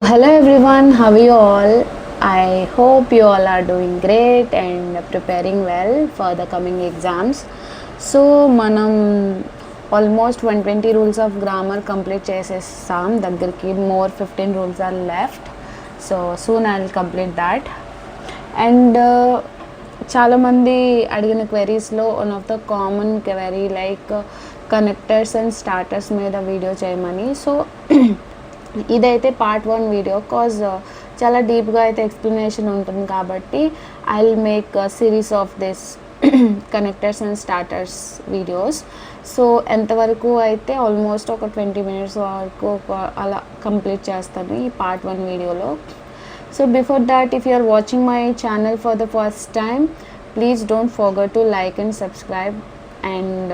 Hello everyone, how are you all? I hope you all are doing great and preparing well for the coming exams. So, మనం almost 120 rules of grammar complete చేసేస్తాం. దగ్గరికి more 15 rules are left. So soon I will complete that. And చాలామంది అడిగిన క్వెరీస్లో one of the common query like connectors and starters మీద video చేయమని. So ఇదైతే part 1 video cause చాలా డీప్గా అయితే ఎక్స్ప్లెనేషన్ ఉంటుంది కాబట్టి I will make series of this connectors and starters videos. So ఎంతవరకు అయితే ఆల్మోస్ట్ ఒక 20 minutes వరకు అలా కంప్లీట్ చేస్తాను ఈ పార్ట్ 1 వీడియోలో. So before that, if you are watching my channel for the first time, please don't forget to like and subscribe. And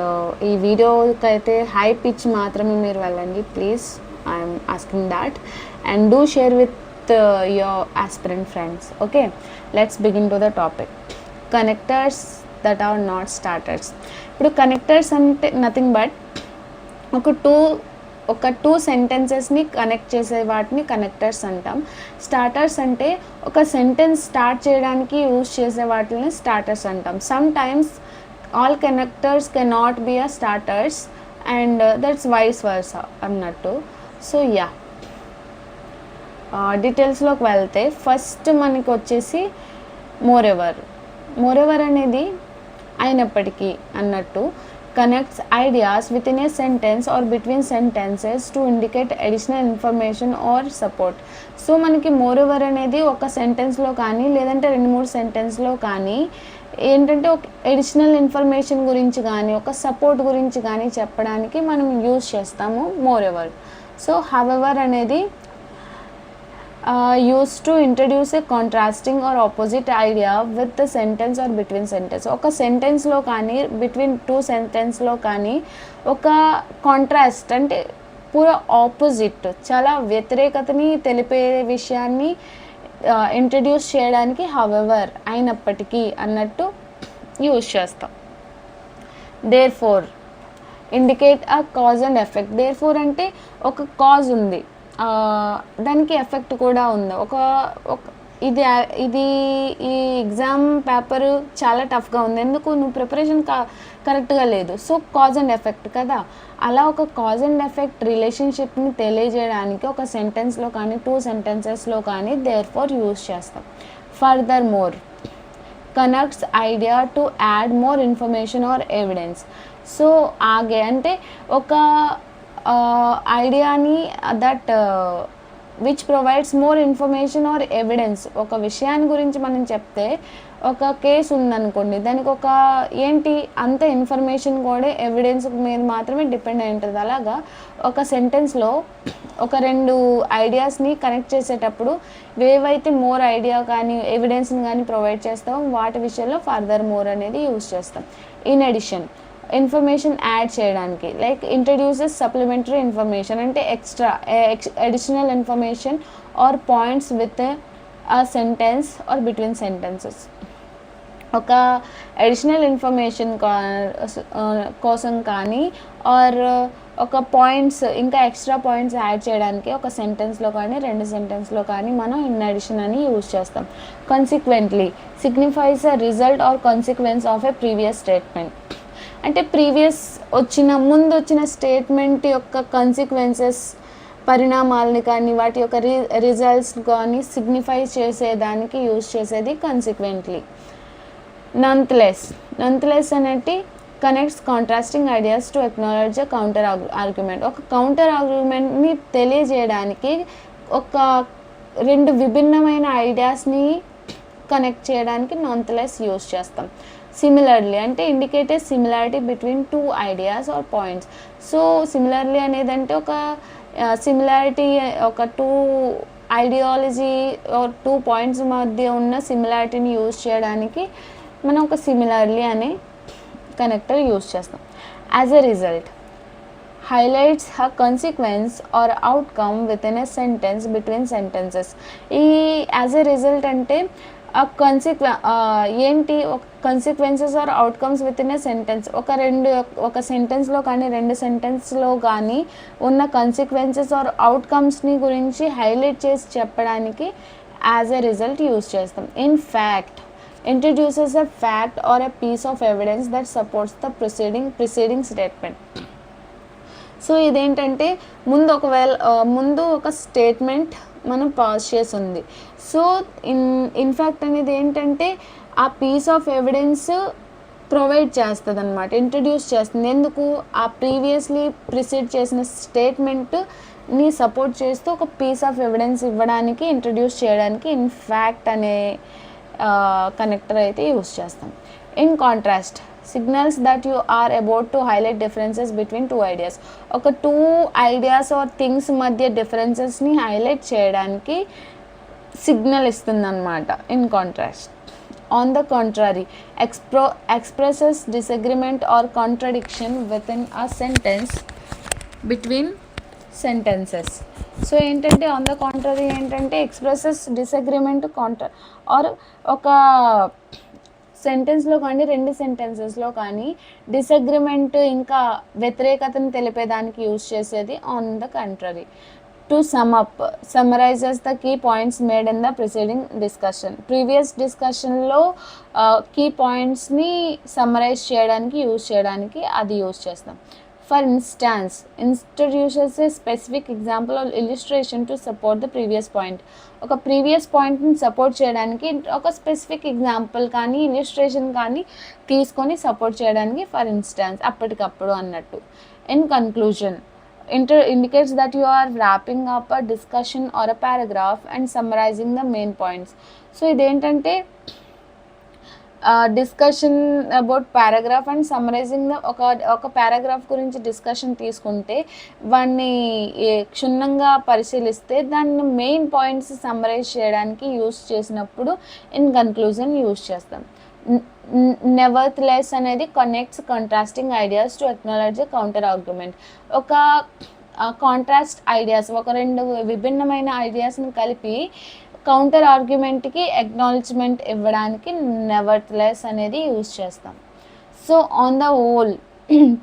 ఈ వీడియోకి అయితే హై పిచ్ మాత్రమే మీరు వెళ్ళండి please. I'm asking that, and do share with your aspirant friends. Okay, let's begin to the topic. Connectors that are not starters. ఇప్పుడు connectors అంటే nothing but ఒక two సెంటెన్సెస్ని connect చేసే వాటిని కనెక్టర్స్ అంటాం. స్టార్టర్స్ అంటే ఒక సెంటెన్స్ స్టార్ట్ చేయడానికి use చేసే వాటిని స్టార్టర్స్ అంటాం. Sometimes all connectors cannot be a starters and that's vice versa అన్నట్టు. సో యా, డీటెయిల్స్లోకి వెళ్తే ఫస్ట్ మనకి వచ్చేసి మోరెవర్ అనేది అయినప్పటికీ అన్నట్టు connects ideas within a sentence or between sentences to indicate additional information or support. So మనకి moreover అనేది ఒక సెంటెన్స్లో కానీ లేదంటే 2-3 సెంటెన్స్లో కానీ ఏంటంటే ఒక అడిషనల్ ఇన్ఫర్మేషన్ గురించి కానీ ఒక సపోర్ట్ గురించి కానీ చెప్పడానికి మనం యూజ్ చేస్తాము మోరెవర్. సో హవెవర్ అనేది used to introduce a contrasting or opposite idea with the sentence or between sentence. ఒక సెంటెన్స్లో కానీ బిట్వీన్ 2 సెంటెన్స్లో కానీ ఒక కాంట్రాస్ట్ అంటే పూరా ఆపోజిట్, చాలా వ్యతిరేకతని తెలిపే విషయాన్ని ఇంట్రడ్యూస్ చేయడానికి హవెవర్ అయినప్పటికీ అన్నట్టు యూజ్ చేస్తాం. Therefore indicate a cause and effect. Therefore అంటే ఒక కాజ్ ఉంది, దానికి ఎఫెక్ట్ కూడా ఉంది. ఇది ఈ ఎగ్జామ్ పేపర్ చాలా టఫ్గా ఉంది, ఎందుకు నువ్వు ప్రిపరేషన్ కరెక్ట్గా లేదు, సో కాజ్ అండ్ ఎఫెక్ట్ కదా. అలా ఒక కాజ్ అండ్ ఎఫెక్ట్ రిలేషన్షిప్ని తెలియజేయడానికి ఒక సెంటెన్స్లో కానీ 2 సెంటెన్సెస్లో కానీ దేర్ ఫోర్ యూజ్ చేస్తాం. Further more connects idea to add more information or evidence. So ఆగే అంటే ఒక ఐడియాని that which provides more information or evidence. ఒక విషయాన్ని గురించి మనం చెప్తే, ఒక కేసు ఉందనుకోండి, దానికి ఒక ఏంటి అంత ఇన్ఫర్మేషన్ కూడా ఎవిడెన్స్ మీద మాత్రమే డిపెండ్ అయి ఉంటుంది. అలాగా ఒక సెంటెన్స్లో ఒక 2 ఐడియాస్ని కనెక్ట్ చేసేటప్పుడు ఏవైతే మోర్ ఐడియా కానీ ఎవిడెన్స్ని కానీ ప్రొవైడ్ చేస్తామో వాటి విషయంలో ఫర్దర్ మోర్ అనేది యూజ్ చేస్తాం. ఇన్ అడిషన్ ఇన్ఫర్మేషన్ యాడ్ చేయడానికి, లైక్ ఇంట్రడ్యూసెస్ సప్లిమెంటరీ ఇన్ఫర్మేషన్ అంటే additional information or points with a sentence or between sentences. ఒక అడిషనల్ ఇన్ఫర్మేషన్ కోసం కానీ ఆర్ ఒక పాయింట్స్ ఇంకా ఎక్స్ట్రా పాయింట్స్ యాడ్ చేయడానికి ఒక సెంటెన్స్లో కానీ 2 సెంటెన్స్లో కానీ మనం ఇన్ అడిషన్ అని యూజ్ చేస్తాం. Consequently signifies a result or consequence of a previous statement. అంటే ముందు వచ్చిన స్టేట్మెంట్ యొక్క కాన్సిక్వెన్సెస్, పరిణామాలని కానీ వాటి యొక్క రిజల్ట్స్ కానీ సిగ్నిఫై చేసేదానికి యూజ్ చేసేది కాన్సిక్వెంట్లీ. నంత్లెస్ అనేది connects contrasting ideas to acknowledge a counter argument. ఒక కౌంటర్ ఆర్గ్యుమెంట్ని తెలియజేయడానికి ఒక 2 విభిన్నమైన ఐడియాస్ని కనెక్ట్ చేయడానికి నంత్లెస్ యూజ్ చేస్తాం. సిమిలర్లీ అంటే indicate a similarity between 2 ideas or points. So similarly అనేది అంటే ఒక సిమిలారిటీ, ఒక 2 ఐడియాలజీ ఆర్ 2 పాయింట్స్ మధ్య ఉన్న సిమిలారిటీని యూజ్ చేయడానికి మనం ఒక సిమిలర్లీ అనే కనెక్టర్ యూజ్ చేస్తాం. As a result highlights a consequence or outcome within a sentence between sentences. ఈ యాజ్ ఎ రిజల్ట్ అంటే ఆ ఏంటి ఒక consequences or outcomes within a sentence, ఒక సెంటెన్స్లో కానీ 2 సెంటెన్స్లో కానీ ఉన్న కన్సిక్వెన్సెస్ ఆర్ అవుట్కమ్స్ని గురించి హైలైట్ చేసి చెప్పడానికి యాజ్ ఎ రిజల్ట్ యూస్ చేస్తాం. In fact introduces a fact or a piece of evidence that supports the preceding statement. So ఇదేంటంటే ముందు ఒక స్టేట్మెంట్ మనం పాస్ చేసి ఉంది. సో ఇన్ఫ్యాక్ట్ అనేది ఏంటంటే ఆ పీస్ ఆఫ్ ఎవిడెన్స్ ప్రొవైడ్ చేస్తుంది అనమాట, ఇంట్రడ్యూస్ చేస్తుంది. ఎందుకు? ఆ ప్రీవియస్లీ ప్రిసీడ్ చేసిన స్టేట్మెంట్ని సపోర్ట్ చేస్తూ ఒక పీస్ ఆఫ్ ఎవిడెన్స్ ఇవ్వడానికి, ఇంట్రడ్యూస్ చేయడానికి ఇన్ఫ్యాక్ట్ అనే కనెక్టర్ అయితే యూస్ చేస్తాం. In contrast signals that you are about to highlight differences between two ideas. ఒక 2 ideas or things మధ్య డిఫరెన్సెస్ని హైలైట్ చేయడానికి సిగ్నల్ ఇస్తుందన్నమాట in contrast. On the contrary expresses disagreement or contradiction within a sentence between sentences. So ఏంటంటే on the contrary ఏంటంటే expresses disagreement or ఒక సెంటెన్స్లో కానీ 2 సెంటెన్సెస్లో కానీ డిసగ్రిమెంట్ ఇంకా వ్యతిరేకతను తెలిపేదానికి యూజ్ చేసేది on the contrary. To summarizes the key points made in the preceding discussion. Previous డిస్కషన్లో కీ పాయింట్స్ని సమ్మరైజ్ చేయడానికి అది యూజ్ చేస్తాం. For instance, introduces a specific example or illustration to support the previous point. ఒక previous పాయింట్ని support చేయడానికి ఒక specific example కానీ ఇలిస్ట్రేషన్ కానీ తీసుకొని సపోర్ట్ చేయడానికి ఫర్ ఇన్స్టాన్స్ అప్పటికప్పుడు అన్నట్టు. In conclusion indicates that you are wrapping up a discussion or a paragraph and summarizing the main points. So ఇదేంటంటే discussion about paragraph and summarizing the ఒక paragraph గురించి discussion తీసుకుంటే వాడిని క్షుణ్ణంగా పరిశీలిస్తే దాన్ని మెయిన్ పాయింట్స్ సమ్మరైజ్ చేయడానికి యూస్ చేసినప్పుడు ఇన్ కన్క్లూజన్ యూస్ చేస్తాం. నెవర్త్లెస్ అనేది connects contrasting ideas to acknowledge counter argument. ఒక కాంట్రాస్ట్ ఐడియాస్, ఒక 2 విభిన్నమైన ఐడియాస్ని కలిపి కౌంటర్ ఆర్గ్యుమెంట్కి అక్నాలెడ్జ్మెంట్ ఇవ్వడానికి నెవర్త్లెస్ అనేది యూజ్ చేస్తాం. So on the whole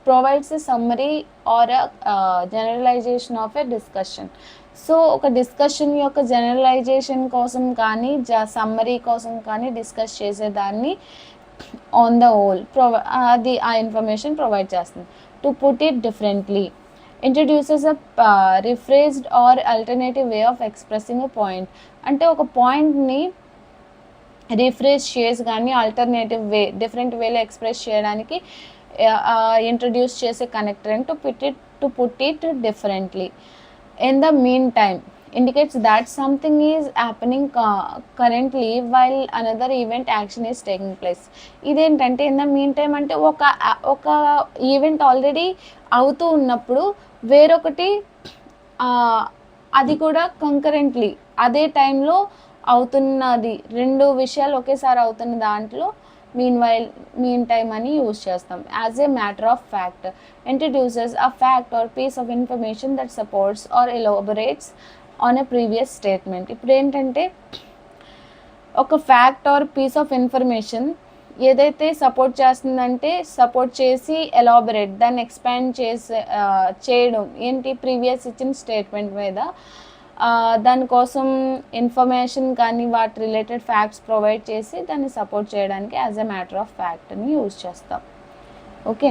provides a summary or generalisation of a discussion. So ఒక డిస్కషన్ యొక్క జనరలైజేషన్ కోసం కానీ సమ్మరీ కోసం కానీ డిస్కస్ చేసేదాన్ని ఆన్ ద హోల్ అది ఆ ఇన్ఫర్మేషన్ ప్రొవైడ్ చేస్తుంది. To put it differently introduces a rephrased or alternative way of expressing a point. అంటే ఒక పాయింట్ని రిఫ్రేజ్ చేసి కానీ ఆల్టర్నేటివ్ వే డిఫరెంట్ వేలో ఎక్స్ప్రెస్ చేయడానికి ఇంట్రడ్యూస్ చేసే connector and to put it differently. In the mean time indicates that something is happening currently while another event action is taking place. ఇదేంటంటే in the mean time అంటే ఒక event already అవుతూ ఉన్నప్పుడు వేరొకటి అది కూడా కంకరెంట్లీ అదే టైంలో అవుతున్నది, 2 విషయాలు ఒకేసారి అవుతున్న దాంట్లో మీన్ టైమ్ అని యూజ్ చేస్తాం. As a matter of fact introduces a fact or piece of information that supports or elaborates on a previous statement. ఇప్పుడు ఏంటంటే ఒక fact or piece of information ఏదైతే సపోర్ట్ చేస్తుందంటే సపోర్ట్ చేసి ఎలాబొరేట్ దాన్ని expand చేయడం ఏంటి ప్రీవియస్ ఇచ్చిన స్టేట్మెంట్ మీద దానికోసం ఇన్ఫర్మేషన్ కానీ వాటి రిలేటెడ్ ఫ్యాక్ట్స్ ప్రొవైడ్ చేసి దాన్ని సపోర్ట్ చేయడానికి యాజ్ ఎ మ్యాటర్ ఆఫ్ ఫ్యాక్ట్ని యూజ్ చేస్తాం. Okay,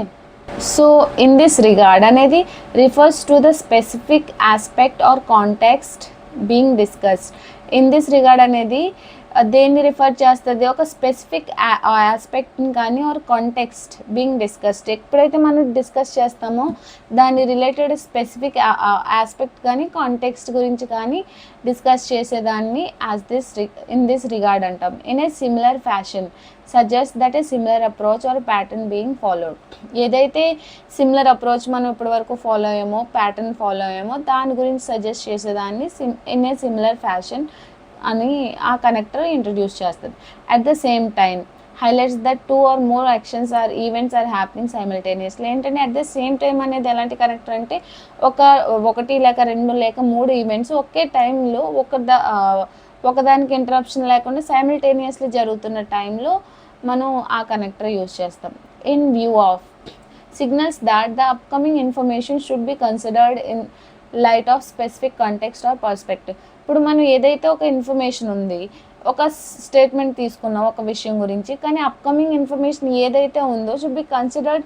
so in this regard అనేది refers to the specific aspect or context being discussed. In this regard అనేది దేన్ని రిఫర్ చేస్తుంది? ఒక స్పెసిఫిక్ ఆస్పెక్ట్ని కానీ ఆర్ కాంటెక్స్ట్ బీయింగ్ డిస్కస్డ్. ఎప్పుడైతే మనం డిస్కస్ చేస్తామో దాని రిలేటెడ్ స్పెసిఫిక్ ఆస్పెక్ట్ కానీ కాంటెక్స్ట్ గురించి కానీ డిస్కస్ చేసేదాన్ని ఇన్ దిస్ రిగార్డ్ అంటాం. In a similar fashion suggest that a similar approach or pattern being followed. ఏదైతే సిమిలర్ అప్రోచ్ మనం ఇప్పటి వరకు ఫాలో అయ్యామో, ప్యాటర్న్ ఫాలో అయ్యామో దాని గురించి సజెస్ట్ చేసేదాన్ని ఇన్ ఏ సిమిలర్ ఫ్యాషన్ అని ఆ కనెక్టర్ ఇంట్రడ్యూస్ చేస్తుంది. At the same time highlights that 2 or more actions or events are happening simultaneously. ఏంటంటే అట్ ద సేమ్ టైం అనేది ఎలాంటి కనెక్టర్ అంటే 1 లేక 2 లేక 3 ఈవెంట్స్ ఒకే టైంలో ఒకదానికి ఇంటరప్షన్ లేకుండా సైమిల్టేనియస్లీ జరుగుతున్న టైంలో మనం ఆ కనెక్టర్ యూజ్ చేస్తాం. In view of signals that the upcoming information should be considered in light of specific context or perspective. ఇప్పుడు మనం ఏదైతే ఒక ఇన్ఫర్మేషన్ ఉంది, ఒక స్టేట్మెంట్ తీసుకున్నాం ఒక విషయం గురించి, కానీ అప్కమింగ్ ఇన్ఫర్మేషన్ ఏదైతే ఉందో షుడ్ బి కన్సిడర్డ్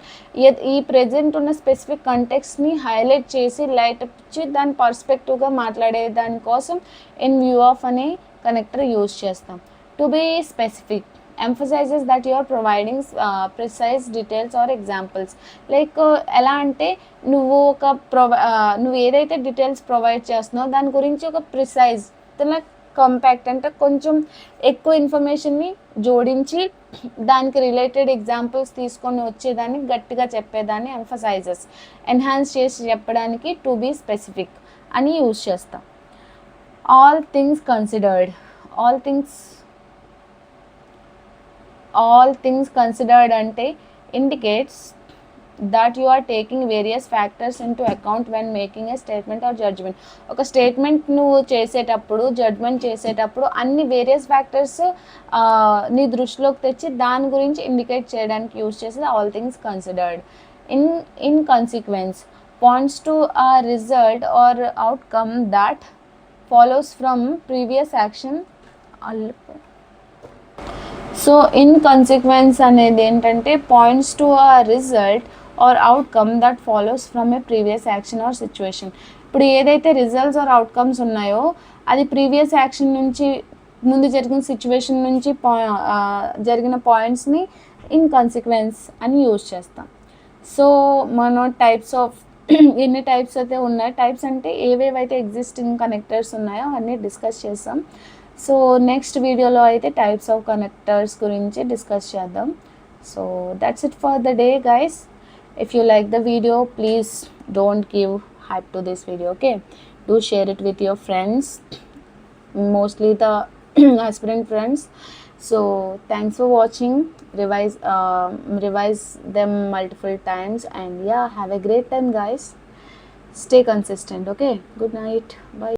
ఈ ప్రెజెంట్ ఉన్న స్పెసిఫిక్ కంటెక్స్ట్ని హైలైట్ చేసి లైట్ ఇచ్చి దాని పర్స్పెక్టివ్గా మాట్లాడే దానికోసం ఇన్ వ్యూ ఆఫ్ అనే కనెక్టర్ యూజ్ చేస్తాం. To be specific emphasizes that you are providing precise details or examples. Like ఎలా అంటే నువ్వు ఏదైతే డీటెయిల్స్ ప్రొవైడ్ చేస్తున్నావు దాని గురించి ఒక ప్రిసైజ్ కాంపాక్ట్ అంటే కొంచెం ఎక్కువ ఇన్ఫర్మేషన్ని జోడించి దానికి రిలేటెడ్ ఎగ్జాంపుల్స్ తీసుకొని వచ్చేదాన్ని గట్టిగా చెప్పేదాన్ని ఎంఫసైజెస్ ఎన్హాన్స్ చేసి చెప్పడానికి టు బీ స్పెసిఫిక్ అని యూజ్ చేస్తాం. All things considered, all things considered ante indicates that you are taking various factors into account when making a statement or judgment. ఒక స్టేట్మెంట్ నువ్వు చేసేటప్పుడు, జడ్జ్మెంట్ చేసేటప్పుడు అన్ని వేరియస్ ఫ్యాక్టర్స్ నీ దృష్టిలోకి తెచ్చి దాని గురించి ఇండికేట్ చేయడానికి యూజ్ చేసేది all things considered. In consequence points to a result or outcome that follows from previous action. So in consequence అనేది ఏంటంటే points to a result or outcome that follows from a previous action or situation. ఇప్పుడు ఏదైతే results are outcomes ఉన్నాయో అది previous action నుంచి, ముందు జరిగిన situation నుంచి జరిగిన పాయింట్స్ని ఇన్ కాన్సిక్వెన్స్ అని యూజ్ చేస్తాం. సో మనం టైప్స్ ఆఫ్ ఎన్ని టైప్స్ అయితే ఉన్నాయి, టైప్స్ అంటే ఏవేవైతే ఎగ్జిస్టింగ్ కనెక్టర్స్ ఉన్నాయో అన్నీ డిస్కస్ చేస్తాం. సో నెక్స్ట్ వీడియోలో అయితే టైప్స్ ఆఫ్ కనెక్టర్స్ గురించి డిస్కస్ చేద్దాం. So that's it for the day guys. If you like the video please don't give hype to this video, okay? Do share it with your friends, mostly the aspirant friends. So thanks for watching. Revise them multiple times, and yeah, have a great time guys. Stay consistent, okay? Good night, bye.